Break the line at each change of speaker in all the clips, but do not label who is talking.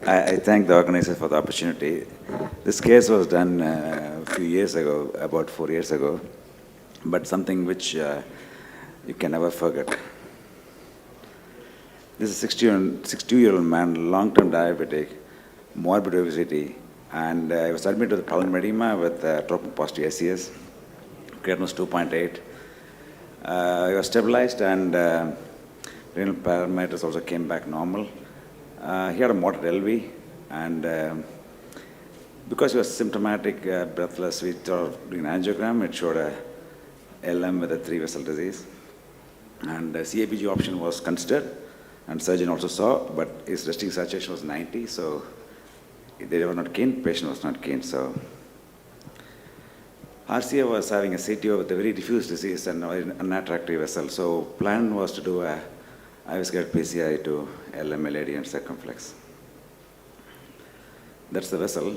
I thank the organizer for the opportunity. This case was done a few years ago, about 4 years ago, but something which you can never forget. This is a 62-year-old man, long-term diabetic, morbid obesity, and he was admitted to the pulmonary edema with troponin positive SES. Creatinine was 2.8. He was stabilized, and renal parameters also came back normal. He had a moderate LV, and because he was symptomatic, breathless, we thought doing an angiogram. It showed a LM with a 3-vessel disease. And CABG option was considered, and surgeon also saw, but his resting saturation was 90, so they were not keen, patient was not keen. So RCA was having a CTO with a very diffuse disease and an unattractive vessel, so plan was to do a IV-scaled PCI to LM, LAD, and circumflex. That's the vessel.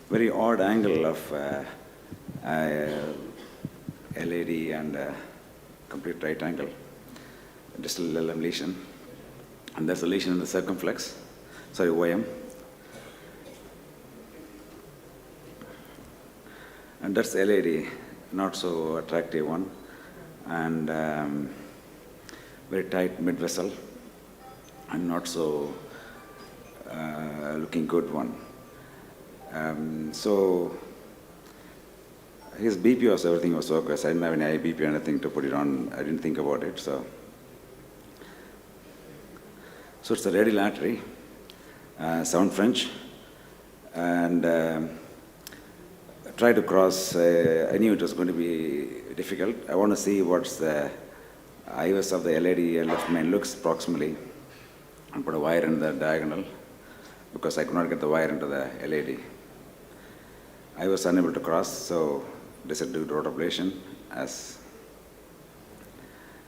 Very odd angle of LAD and complete right angle. Distal LM lesion. And there's a lesion in the circumflex, sorry, OM. And that's LAD, not so attractive one. And very tight mid-vessel, and not so looking good one. So his BP was, everything was okay. So I didn't have any IBP or anything to put it on. I didn't think about it. So it's a radial artery, sound French, and I tried to cross. I knew it was going to be difficult. I want to see what's the IVS of the LAD left main looks proximally, and put a wire in the diagonal because I could not get the wire into the LAD. I was unable to cross, so they said do root ablation.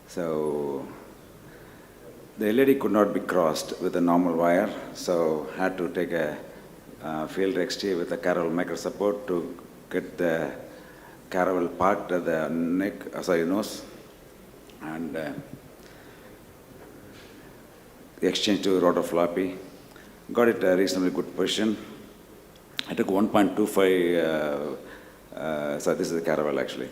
So the LAD could not be crossed with a normal wire, so had to take a field XT with a caravel micro support to get the caravel parked at the nose, and exchange to rotofloppy. Got it a reasonably good position. I took 1.25, so this is the caravel actually.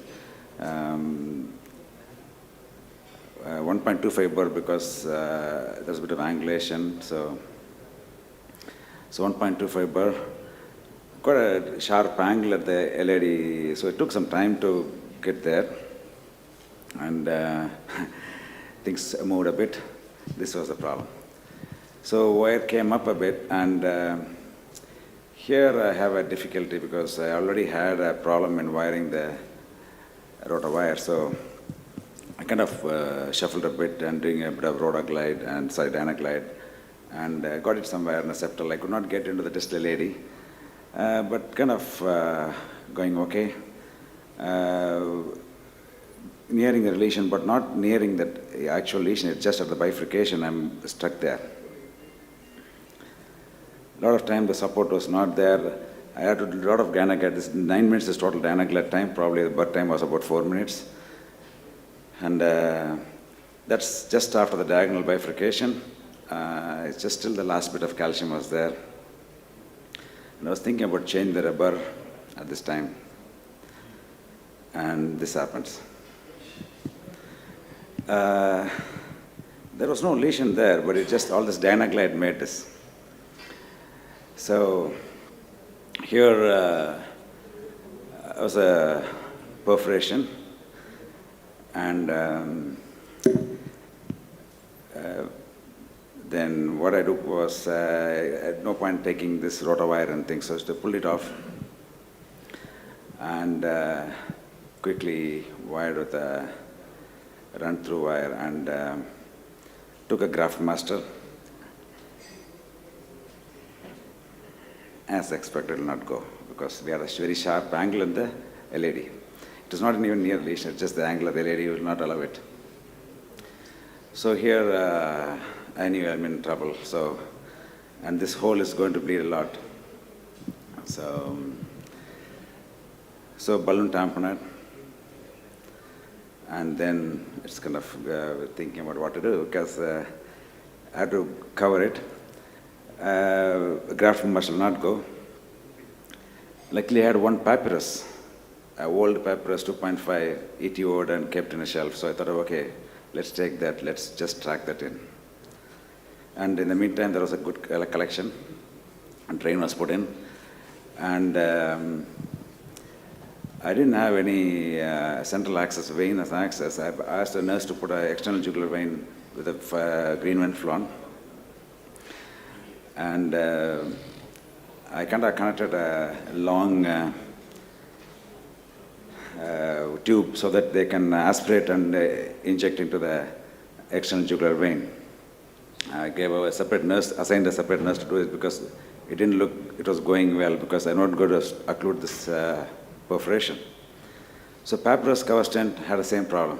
1.25 burr because there's a bit of angulation, so 1.25 burr. Got a sharp angle at the LAD, so it took some time to get there, and things moved a bit. This was the problem. So wire came up a bit, and here I have a difficulty because I already had a problem in wiring the rotor wire, so I kind of shuffled a bit and doing a bit of rotoglide and dynaglide, and got it somewhere in the septal. I could not get into the distal LAD, but kind of going okay. Nearing the lesion, but not nearing the actual lesion. It's just at the bifurcation. I'm stuck there. A lot of time the support was not there. I had to do a lot of dynaglide. This 9 minutes is total dynaglide time. Probably the birth time was about 4 minutes. And that's just after the diagonal bifurcation. It's just still the last bit of calcium was there. And I was thinking about changing the rubber at this time. And this happens. There was no lesion there, but it just all this dynaglide made this. So here was a perforation, and then what I did was at no point taking this rotor wire and things, so to pull it off, and quickly wired with a run-through wire, and took a graft master. As expected, it will not go because we had a very sharp angle in the LAD. It is not even near lesion, it's just the angle of the LAD will not allow it. So here I knew I'm in trouble. So, and this hole is going to bleed a lot. So balloon tamponade, and then it's kind of thinking about what to do because I had to cover it. graft must not go. Luckily, I had one papyrus, an old papyrus 2.5 ETO'd and kept in a shelf. So I thought, okay, let's take that, let's just track that in. And in the meantime, there was a good collection, and drain was put in. And I didn't have any central access, vein as access. I asked the nurse to put an external jugular vein with a green vein flown. And I kind of connected a long tube so that they can aspirate and inject into the external jugular vein. I gave a separate nurse, assigned a separate nurse to do it because it didn't look, it was going well because I'm not going to occlude this perforation. So papyrus cover stent had the same problem.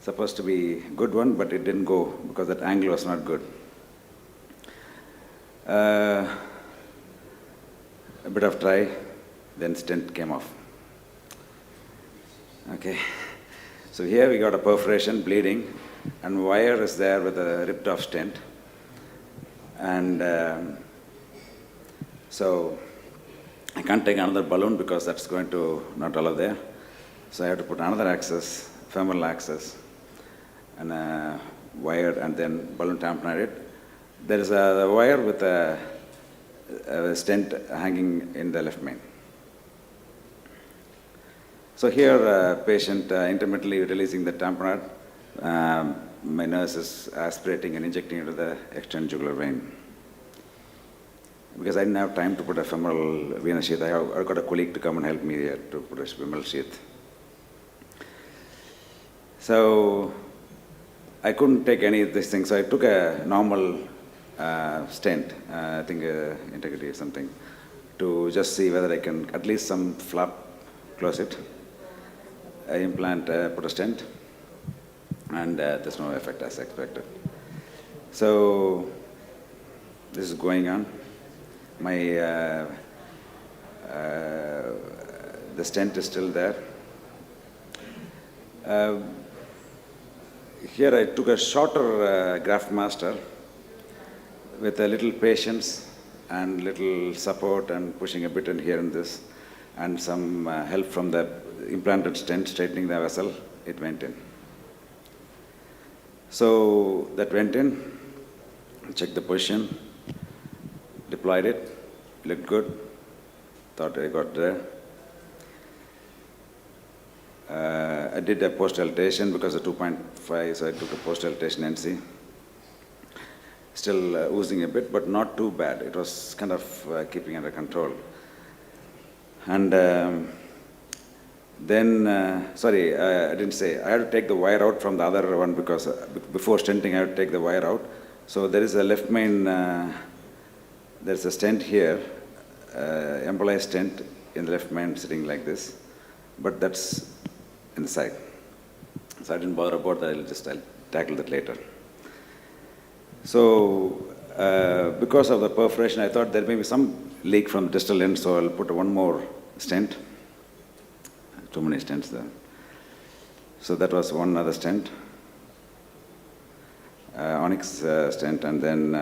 Supposed to be a good one, but it didn't go because that angle was not good. A bit of try, then stent came off. Okay, so here we got a perforation, bleeding, and wire is there with a ripped off stent. And so I can't take another balloon because that's going to not allow there. So I have to put another access, femoral access, and a wire, and then balloon tamponade it. There is a wire with a stent hanging in the left main. So here, patient intermittently releasing the tamponade. My nurse is aspirating and injecting into the external jugular vein. Because I didn't have time to put a femoral venous sheath, I got a colleague to come and help me here to put a femoral sheath. So I couldn't take any of these things, so I took a normal stent, I think integrity or something, to just see whether I can at least some flap close it. I implant, put a stent, and there's no effect as expected. So this is going on. My the stent is still there. Here I took a shorter graft master with a little patience and little support and pushing a bit in here and this, and some help from the implanted stent straightening the vessel. It went in. So that went in, checked the position, deployed it, looked good, thought I got there. I did a post-dilatation because of 2.5, so I took a post-dilatation NC. Still oozing a bit, but not too bad. It was kind of keeping under control. And then, sorry, I didn't say, I had to take the wire out from the other one because before stenting I had to take the wire out. So there is a left main, there's a stent here, embolized stent in the left main sitting like this, but that's in the side. So I didn't bother about that, I'll tackle that later. So because of the perforation, I thought there may be some leak from the distal end, so I'll put one more stent. Too many stents there. So that was one other stent, onyx stent, and then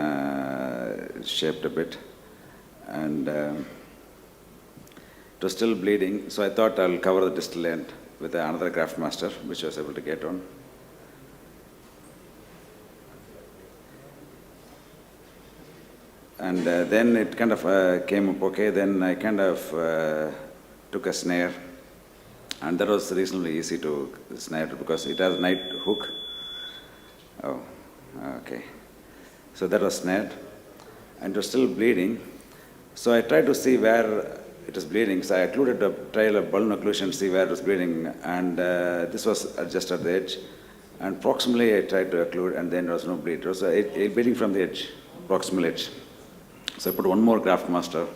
shaped a bit. And it was still bleeding, so I thought I'll cover the distal end with another graft master, which I was able to get on. And then it kind of came up okay. Then I kind of took a snare, and that was reasonably easy to snare because it has a night hook. Oh, okay. So that was snared, and it was still bleeding. So I tried to see where it was bleeding. So I occluded a trial of balloon occlusion to see where it was bleeding, and this was just at the edge. And proximally I tried to occlude, and then there was no bleed. It was a bleeding from the edge, proximal edge. So I put one more graft master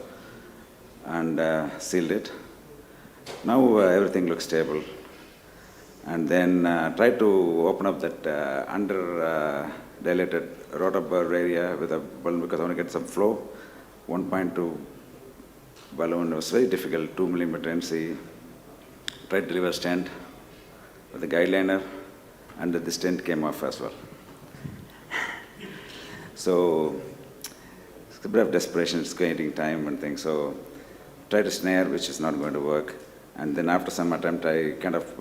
and sealed it. Now everything looks stable. And then tried to open up that under dilated rotor area with a balloon because I want to get some flow. 1.2 balloon was very difficult, 2 millimeter NC. Tried to deliver stent with the guide liner, and the stent came off as well. So It's a bit of desperation, it's getting time and things. So tried a snare, which is not going to work. And then after some attempt, I kind of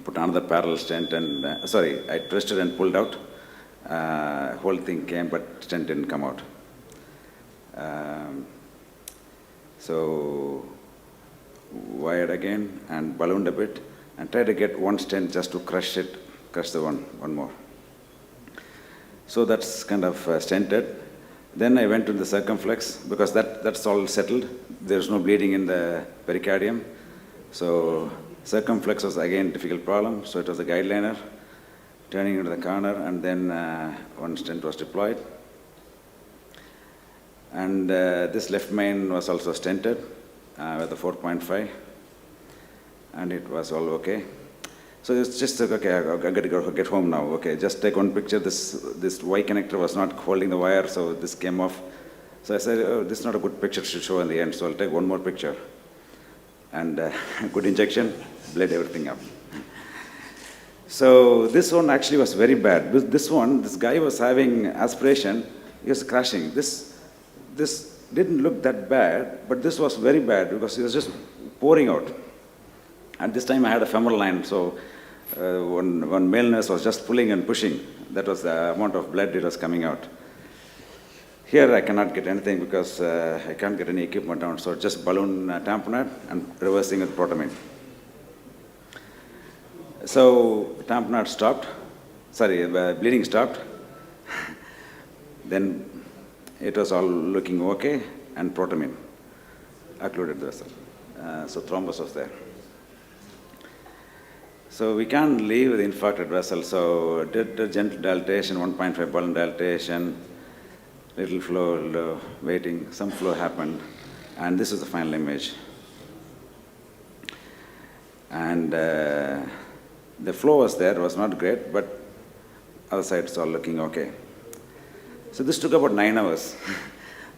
put another parallel stent and, I twisted and pulled out. Whole thing came, but stent didn't come out. So wired again and ballooned a bit and tried to get one stent just to crush the one more. So that's kind of stented. Then I went to the circumflex because that's all settled. There's no bleeding in the pericardium. So circumflex was again a difficult problem. So it was a guide liner, turning into the corner, and then one stent was deployed. And this left main was also stented with a 4.5, and it was all okay. So it's just okay. I got to get home now. Okay, just take one picture. This Y connector was not holding the wire, so this came off. So I said, oh, this is not a good picture to show in the end. So I'll take one more picture. And good injection, bled everything up. So this one actually was very bad. This guy was having aspiration. He was crashing. This didn't look that bad, but this was very bad because it was just pouring out. At this time I had a femoral line, so one male nurse was just pulling and pushing. That was the amount of blood it was coming out. Here I cannot get anything because I can't get any equipment down, so just balloon tamponade and reversing with protamine. So tamponade stopped, bleeding stopped. Then it was all looking okay, and protamine occluded the vessel. So thrombus was there. So we can't leave with infarcted vessel. So did a gentle dilatation, 1.5 balloon dilatation, little flow, waiting, some flow happened, and this is the final image. And the flow was there, it was not great, but other side it's all looking okay. So this took about 9 hours.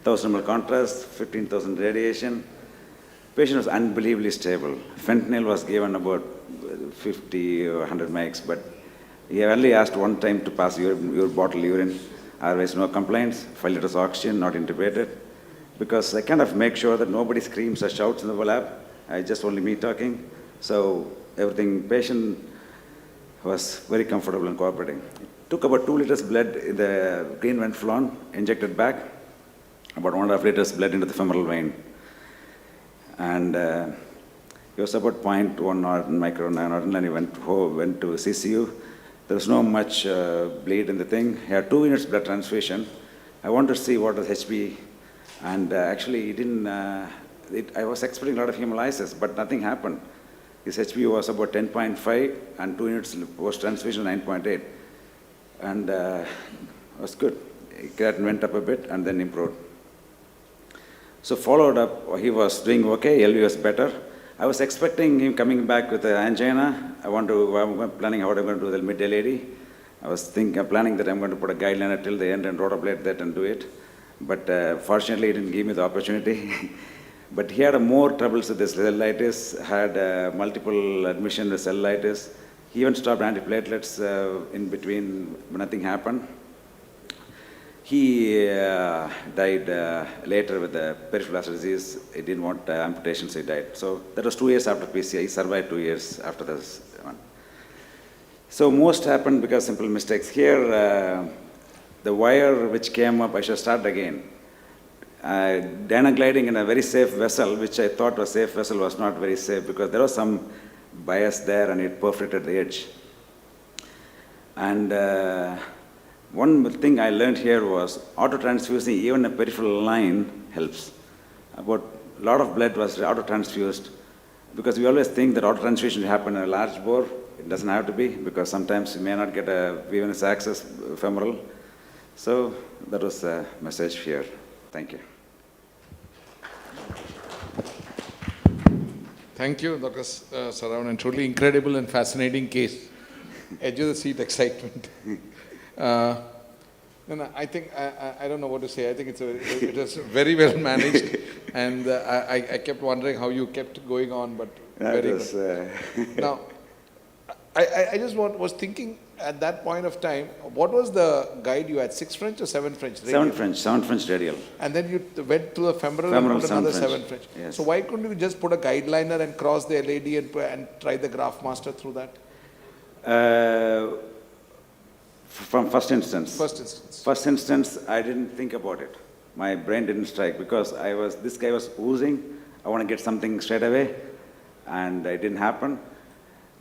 1,000 ml contrast, 15,000 radiation. Patient was unbelievably stable. Fentanyl was given about 50 or 100 mics, but he only asked one time to pass your bottle urine. Otherwise, no complaints. 5 liters oxygen, not intubated. Because I kind of make sure that nobody screams or shouts in the lab. I just only me talking. So everything, patient was very comfortable and cooperating. It took about 2 liters blood in the green vein flon, injected back. About 1.5 liters blood into the femoral vein. And he was about 0.1 micronorton, and he went to CCU. There was no much bleed in the thing. He had 2 units blood transfusion. I wanted to see what was HB, and actually he didn't, I was expecting a lot of hemolysis, but nothing happened. His HB was about 10.5, and 2 units post-transfusion 9.8. And it was good. Creatinine went up a bit and then improved. So followed up, he was doing okay, LV was better. I was expecting him coming back with an angina. I'm planning how I'm going to do the mid-day lady. I was planning that I'm going to put a guideline till the end and rotablate that and do it. But fortunately, he didn't give me the opportunity. But he had more troubles with this cellulitis, had multiple admission with cellulitis. He even stopped antiplatelets in between, but nothing happened. He died later with the peripheral vascular disease. He didn't want amputation, so he died. So that was 2 years after PCI. He survived 2 years after this one. So most happened because simple mistakes. Here, the wire which came up, I should start again. Dynagliding in a very safe vessel, which I thought was safe vessel, was not very safe because there was some bias there and it perforated the edge. And one thing I learned here was auto-transfusing even a peripheral line helps. About a lot of blood was auto-transfused because we always think that auto-transfusion should happen in a large bore. It doesn't have to be because sometimes you may not get a venous access femoral. So that was the message here. Thank you.
Thank you, Dr. Saravanan. Truly incredible and fascinating case. Edge of the seat excitement. I think, I don't know what to say. I think it was very well managed. And I kept wondering how you kept going on, but very good. Now, I just was thinking, at that point of time, what was the guide you had? 6 French or 7 French?
Seven French radial.
And then you went through the femoral
Femoral,
and put another
7
7
French.
French.
Yes.
So why couldn't you just put a guide liner and cross the LAD and try the graph master through that?
From first instance.
First instance.
First instance, I didn't think about it. My brain didn't strike because this guy was oozing. I want to get something straight away, and it didn't happen.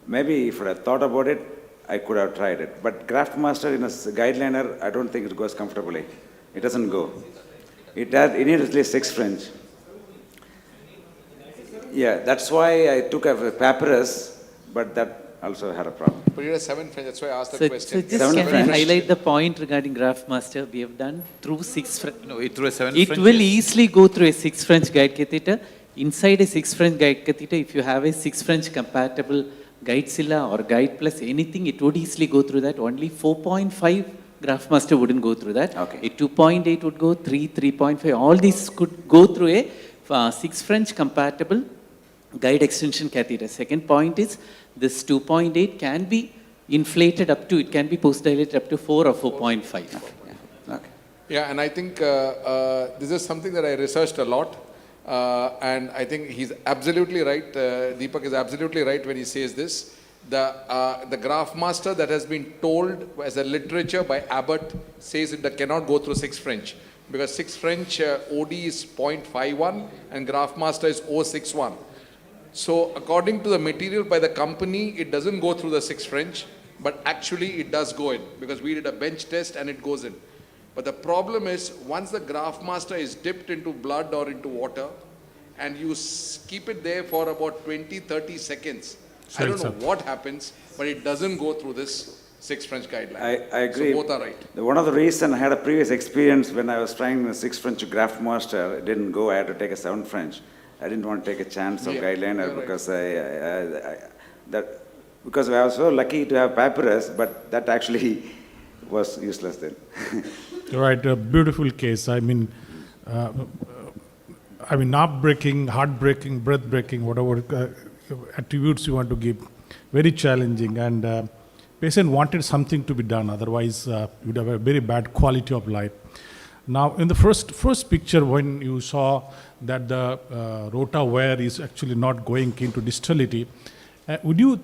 Maybe if I had thought about it, I could have tried it. But Graft Master in a guide liner, I don't think it goes comfortably. It doesn't go. It needs at least 6 French. Yeah, that's why I took a papyrus, but that also had a problem.
But you had 7 French, that's why I asked the
So
question.
just
Seven
can I
French.
highlight the point regarding Graph Master? We have done through 6 French.
No, it through a 7
It
French,
will
yes.
easily go through a 6 French guide catheter. Inside a 6 French guide catheter, if you have a 6 French compatible guidezilla or guide plus anything, it would easily go through that. Only 4.5 Graph Master wouldn't go through that.
Okay.
A 2.8 would go, 3.5. All these could go through a 6 French compatible guide extension catheter. Second point is this 2.8 can be inflated up to, it can be post dilated up to 4 or 4.5.
Okay.
Yeah, and I think this is something that I researched a lot. And I think he's absolutely right. Deepak is absolutely right when he says this. The graph master that has been told as a literature by Abbott says it that cannot go through 6 French. Because 6 French OD is 0.51 and graph master is 0.61. So according to the material by the company, it doesn't go through the 6 French, but actually it does go in because we did a bench test and it goes in. But the problem is once the graph master is dipped into blood or into water and you keep it there for about 20-30 seconds, I don't know what happens, but it doesn't go through this 6 French guideline.
I agree.
So both are right.
One of the reasons I had a previous experience when I was trying the 6 French Graft Master, it didn't go. I had to take a 7 French. I didn't want to take a chance of guideliner because because I was so lucky to have papyrus, but that actually was useless then.
Right, a beautiful case. I mean, nerve breaking, heart breaking, breath breaking, whatever attributes you want to give, very challenging. And patient wanted something to be done, otherwise you would have a very bad quality of life. Now, in the first picture, when you saw that the rota wear is actually not going into distality, would you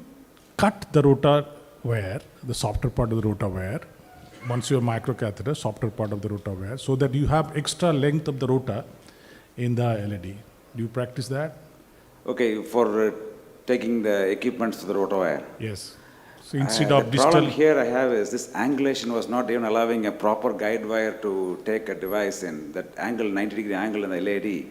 cut the rota wear, the softer part of the rota wear, once your microcatheter, softer part of the rota wear, so that you have extra length of the rota in the LAD? Do you practice that?
Okay, for taking the equipments to the rota wire.
Yes. So instead of
the
distal.
problem here I have is this angulation was not even allowing a proper guide wire to take a device in. That angle, 90-degree angle in the LAD,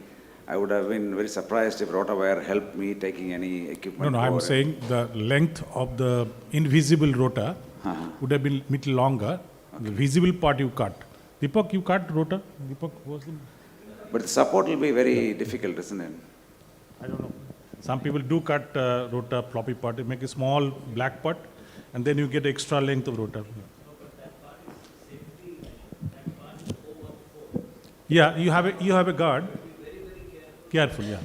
I would have been very surprised if rota wire helped me taking any equipment.
No, I'm saying the length of the invisible rota would have been little longer. Okay. The visible part you cut. Deepak, you cut rota? Deepak, was the...
But the support will be very difficult, isn't it?
I don't know. Some people do cut rota floppy part. You make a small black part, and then you get extra length of rota. Yeah, you have a guard. Careful, yeah.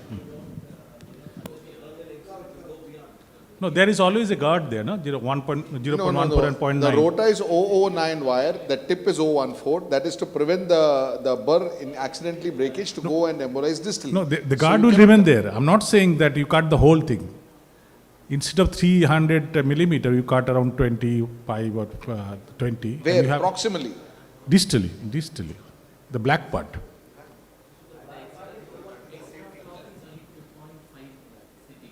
No, there is always a guard there, no? 0.1 and 0.9.
The rota is 009 wire, the tip is 014. That is to prevent the burr in accidentally breakage to go and embolize distally.
No, the guard will remain there. I'm not saying that you cut the whole thing. Instead of 300 millimeter, you cut around 25 or 20.
Where? Proximally?
Distally. The black part.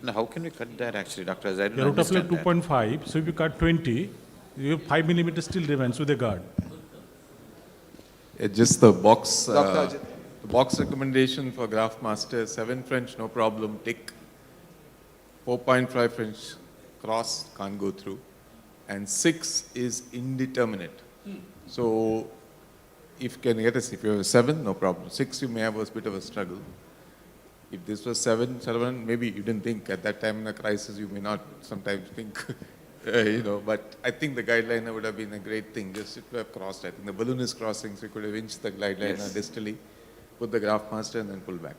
Now, how can we cut that actually, doctor? I don't
The rota
understand
plate 2.5, so if you cut 20, you have 5 millimeters still remains with a guard.
Just the box,
Dr.
the box recommendation for Graph Master, 7 French, no problem, tick. 4.5 French, cross, can't go through. And 6 is indeterminate. So, if you have a 7, no problem. 6, you may have a bit of a struggle. If this was 7, maybe you didn't think at that time in a crisis, you may not sometimes think, but I think the guideliner would have been a great thing, just to have crossed. I think the balloon is crossing, so you could have inched the guideliner distally, put the Graph Master and then pull back,